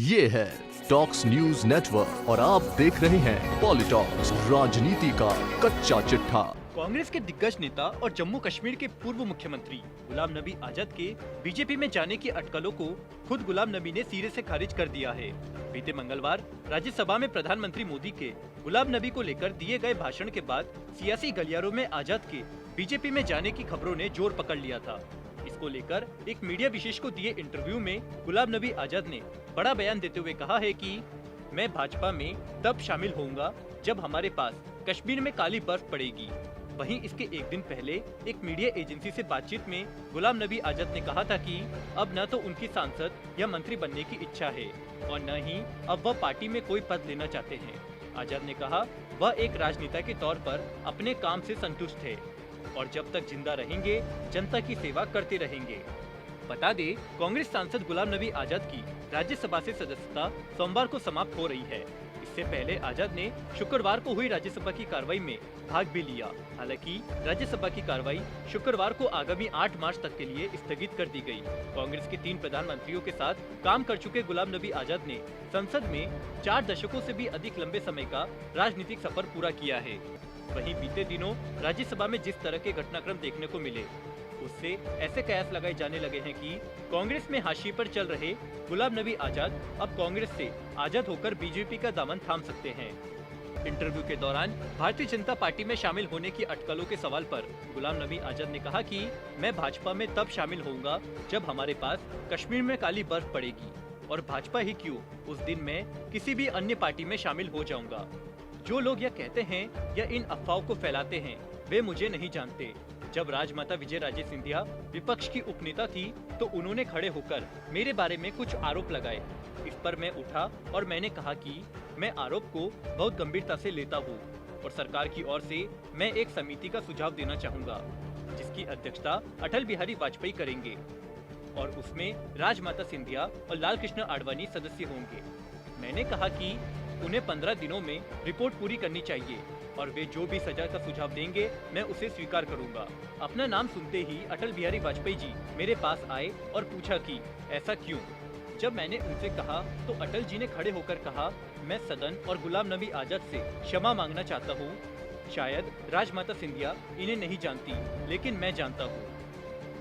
ये है talks news network और आप देख रहे हैं पॉलिटॉक्स, राजनीति का कच्चा चिट्ठा। कांग्रेस के दिग्गज नेता और जम्मू कश्मीर के पूर्व मुख्यमंत्री गुलाम नबी आजाद के बीजेपी में जाने की अटकलों को खुद गुलाम नबी ने सिरे से खारिज कर दिया है। बीते मंगलवार राज्यसभा में प्रधानमंत्री मोदी के गुलाम नबी को लेकर दिए गए भाषण के बाद सियासी गलियारों में आजाद के बीजेपी में जाने की खबरों ने जोर पकड़ लिया था। इसको लेकर एक मीडिया विशेष को दिए इंटरव्यू में गुलाम नबी आजाद ने बड़ा बयान देते हुए कहा है कि मैं भाजपा में तब शामिल होऊंगा जब हमारे पास कश्मीर में काली बर्फ पड़ेगी। वहीं इसके एक दिन पहले एक मीडिया एजेंसी से बातचीत में गुलाम नबी आजाद ने कहा था कि अब न तो उनकी सांसद या मंत्री बनने की इच्छा है और न ही अब वह पार्टी में कोई पद लेना चाहते हैं। आजाद ने कहा वह एक राजनेता के तौर पर अपने काम से संतुष्ट है और जब तक जिंदा रहेंगे जनता की सेवा करते रहेंगे। बता दे, कांग्रेस सांसद गुलाम नबी आजाद की राज्यसभा से सदस्यता सोमवार को समाप्त हो रही है। इससे पहले आजाद ने शुक्रवार को हुई राज्यसभा की कार्रवाई में भाग भी लिया। हालांकि राज्यसभा की कार्रवाई शुक्रवार को आगामी 8 मार्च तक के लिए स्थगित कर दी गई। कांग्रेस के 3 प्रधानमंत्रियों के साथ काम कर चुके गुलाम नबी आजाद ने संसद में 4 दशकों से भी अधिक लंबे समय का राजनीतिक सफर पूरा किया है। वहीं बीते दिनों राज्यसभा में जिस तरह के घटनाक्रम देखने को मिले, उससे ऐसे कयास लगाए जाने लगे हैं कि कांग्रेस में हाशिए पर चल रहे गुलाम नबी आजाद अब कांग्रेस से आजाद होकर बीजेपी का दामन थाम सकते हैं। इंटरव्यू के दौरान भारतीय जनता पार्टी में शामिल होने की अटकलों के सवाल पर गुलाम नबी आजाद ने कहा कि मैं भाजपा में तब शामिल होऊंगा जब हमारे पास कश्मीर में काली बर्फ पड़ेगी, और भाजपा ही क्यों, उस दिन मैं किसी भी अन्य पार्टी में शामिल हो जाऊंगा। जो लोग यह कहते हैं या इन अफवाहों को फैलाते हैं वे मुझे नहीं जानते। जब राजमाता विजय राजे सिंधिया विपक्ष की उपनेता थी तो उन्होंने खड़े होकर मेरे बारे में कुछ आरोप लगाए। इस पर मैं उठा और मैंने कहा कि मैं आरोप को बहुत गंभीरता से लेता हूँ और सरकार की ओर से मैं एक समिति का सुझाव देना चाहूँगा जिसकी अध्यक्षता अटल बिहारी वाजपेयी करेंगे और उसमें राजमाता सिंधिया और लाल कृष्ण आडवाणी सदस्य होंगे। मैंने कहा कि उन्हें 15 दिनों में रिपोर्ट पूरी करनी चाहिए और वे जो भी सजा का सुझाव देंगे मैं उसे स्वीकार करूंगा। अपना नाम सुनते ही अटल बिहारी वाजपेयी जी मेरे पास आए और पूछा कि ऐसा क्यों। जब मैंने उनसे कहा तो अटल जी ने खड़े होकर कहा, मैं सदन और गुलाम नबी आजाद से क्षमा मांगना चाहता हूँ। शायद राजमाता सिंधिया इन्हें नहीं जानती लेकिन मैं जानता हूँ।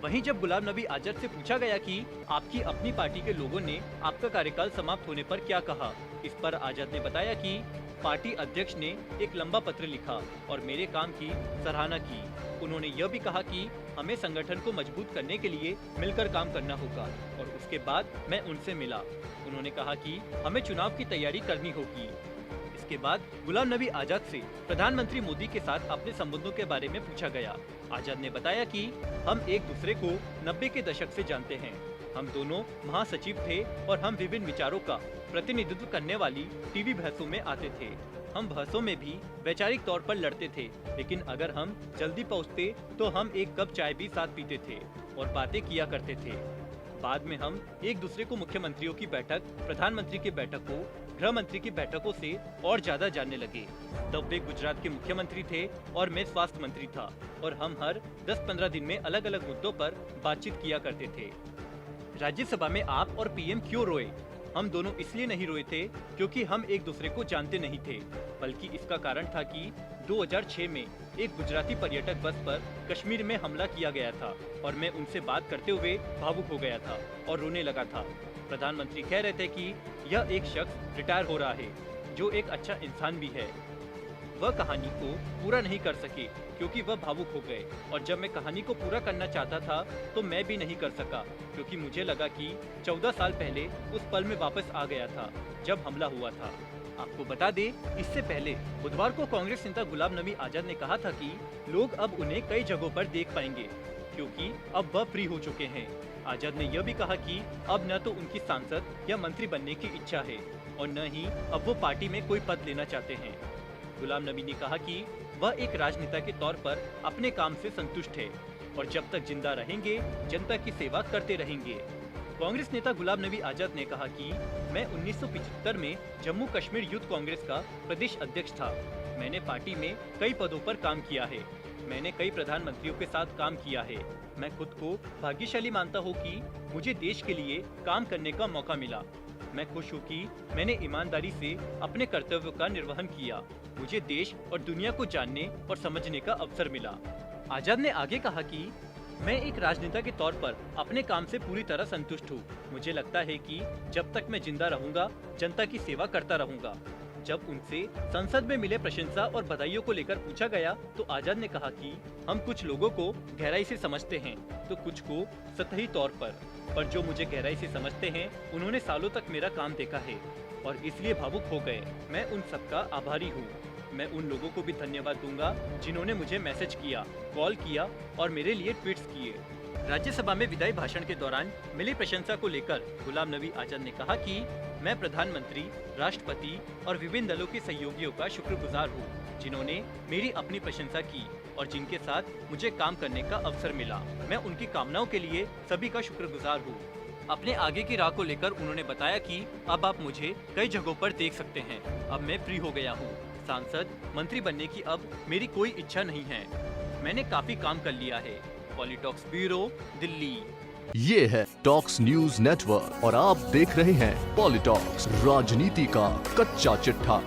वहीं जब गुलाम नबी आजाद से पूछा गया कि आपकी अपनी पार्टी के लोगों ने आपका कार्यकाल समाप्त होने पर क्या कहा, इस पर आजाद ने बताया कि पार्टी अध्यक्ष ने एक लंबा पत्र लिखा और मेरे काम की सराहना की। उन्होंने यह भी कहा कि हमें संगठन को मजबूत करने के लिए मिलकर काम करना होगा और उसके बाद मैं उनसे मिला। उन्होंने कहा कि हमें चुनाव की तैयारी करनी होगी। इसके बाद गुलाम नबी आजाद से प्रधानमंत्री मोदी के साथ अपने संबंधों के बारे में पूछा गया। आजाद ने बताया कि हम एक दूसरे को 90 के दशक से जानते हैं। हम दोनों महासचिव थे और हम विभिन्न विचारों का प्रतिनिधित्व करने वाली टीवी बहसों में आते थे। हम बहसों में भी वैचारिक तौर पर लड़ते थे, लेकिन अगर हम जल्दी पहुंचते तो हम एक कप चाय भी साथ पीते थे और बातें किया करते थे। बाद में हम एक दूसरे को मुख्यमंत्रियों की बैठक, प्रधानमंत्री की बैठकों, गृह मंत्री की बैठकों से और ज्यादा जानने लगे। तब वे गुजरात के मुख्यमंत्री थे और मैं स्वास्थ्य मंत्री था और हम हर 10-15 दिन में अलग अलग मुद्दों पर बातचीत किया करते थे। राज्यसभा में आप और पीएम क्यों रोए? हम दोनों इसलिए नहीं रोए थे क्योंकि हम एक दूसरे को जानते नहीं थे, बल्कि इसका कारण था कि 2006 में एक गुजराती पर्यटक बस पर कश्मीर में हमला किया गया था और मैं उनसे बात करते हुए भावुक हो गया था और रोने लगा था। प्रधानमंत्री कह रहे थे कि यह एक शख्स रिटायर हो रहा है जो एक अच्छा इंसान भी है। वह कहानी को पूरा नहीं कर सके क्योंकि वह भावुक हो गए और जब मैं कहानी को पूरा करना चाहता था तो मैं भी नहीं कर सका क्योंकि मुझे लगा कि 14 साल पहले उस पल में वापस आ गया था जब हमला हुआ था। आपको बता दे, इससे पहले बुधवार को कांग्रेस नेता गुलाम नबी आजाद ने कहा था कि लोग अब उन्हें कई जगहों पर देख पाएंगे क्योंकि अब वह फ्री हो चुके हैं। आजाद ने यह भी कहा कि अब न तो उनकी सांसद या मंत्री बनने की इच्छा है और न ही अब वो पार्टी में कोई पद लेना चाहते हैं। गुलाम नबी ने कहा कि वह एक राजनेता के तौर पर अपने काम से संतुष्ट है और जब तक जिंदा रहेंगे जनता की सेवा करते रहेंगे। कांग्रेस नेता गुलाम नबी आजाद ने कहा कि मैं 1975 में जम्मू कश्मीर यूथ कांग्रेस का प्रदेश अध्यक्ष था। मैंने पार्टी में कई पदों पर काम किया है। मैंने कई प्रधानमंत्रियों के साथ काम किया है। मैं खुद को भाग्यशाली मानता हूँ कि मुझे देश के लिए काम करने का मौका मिला। मैं खुश हूँ कि मैंने ईमानदारी से अपने कर्तव्य का निर्वहन किया। मुझे देश और दुनिया को जानने और समझने का अवसर मिला। आजाद ने आगे कहा कि मैं एक राजनेता के तौर पर अपने काम से पूरी तरह संतुष्ट हूँ। मुझे लगता है कि जब तक मैं जिंदा रहूंगा, जनता की सेवा करता रहूंगा। जब उनसे संसद में मिले प्रशंसा और बधाइयों को लेकर पूछा गया तो आजाद ने कहा कि हम कुछ लोगों को गहराई से समझते हैं तो कुछ को सतही तौर पर जो मुझे गहराई से समझते हैं उन्होंने सालों तक मेरा काम देखा है और इसलिए भावुक हो गए। मैं उन सबका आभारी हूँ। मैं उन लोगों को भी धन्यवाद दूंगा जिन्होंने मुझे मैसेज किया, कॉल किया और मेरे लिए ट्वीट्स किए। राज्यसभा में विदाई भाषण के दौरान मिली प्रशंसा को लेकर गुलाम नबी आजाद ने कहा कि मैं प्रधानमंत्री, राष्ट्रपति और विभिन्न दलों के सहयोगियों का शुक्रगुजार हूँ जिन्होंने मेरी अपनी प्रशंसा की और जिनके साथ मुझे काम करने का अवसर मिला। मैं उनकी कामनाओं के लिए सभी का शुक्रगुजार हूँ। अपने आगे की राह को लेकर उन्होंने बताया कि अब आप मुझे कई जगहों पर देख सकते हैं। अब मैं फ्री हो गया हूँ। सांसद, मंत्री बनने की अब मेरी कोई इच्छा नहीं है। मैंने काफी काम कर लिया है। पॉलिटॉक्स ब्यूरो, दिल्ली। ये है टॉक्स न्यूज नेटवर्क और आप देख रहे हैं पॉलिटॉक्स, राजनीति का कच्चा चिट्ठा।